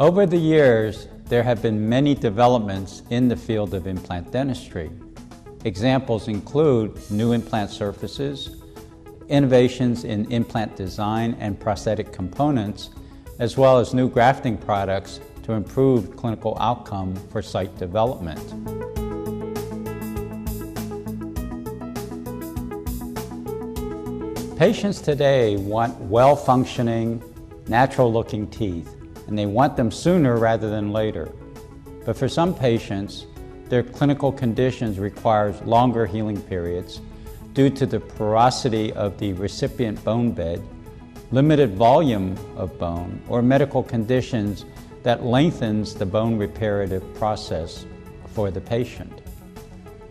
Over the years, there have been many developments in the field of implant dentistry. Examples include new implant surfaces, innovations in implant design and prosthetic components, as well as new grafting products to improve clinical outcome for site development. Patients today want well-functioning, natural-looking teeth, and they want them sooner rather than later. But for some patients, their clinical conditions require longer healing periods due to the porosity of the recipient bone bed, limited volume of bone, or medical conditions that lengthens the bone reparative process for the patient.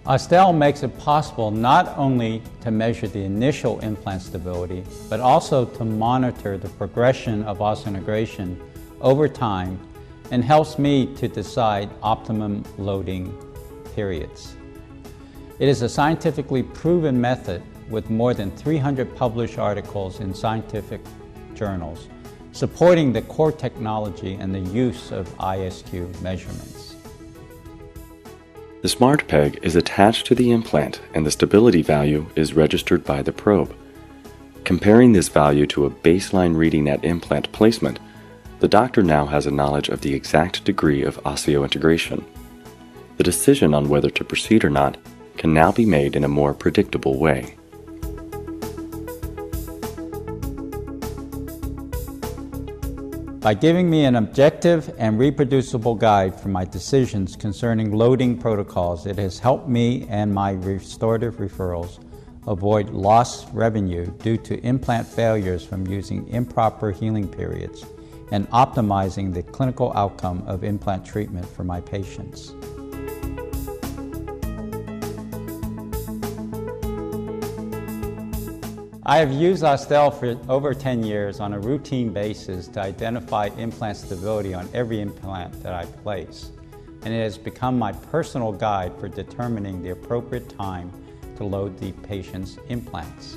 Osstell makes it possible not only to measure the initial implant stability, but also to monitor the progression of osseointegration over time and helps me to decide optimum loading periods. It is a scientifically proven method with more than 300 published articles in scientific journals, supporting the core technology and the use of ISQ measurements. The smart peg is attached to the implant and the stability value is registered by the probe. Comparing this value to a baseline reading at implant placement, the doctor now has a knowledge of the exact degree of osseointegration. The decision on whether to proceed or not can now be made in a more predictable way. By giving me an objective and reproducible guide for my decisions concerning loading protocols, it has helped me and my restorative referrals avoid lost revenue due to implant failures from using improper healing periods and optimizing the clinical outcome of implant treatment for my patients. I have used Osstell for over 10 years on a routine basis to identify implant stability on every implant that I place, and it has become my personal guide for determining the appropriate time to load the patient's implants.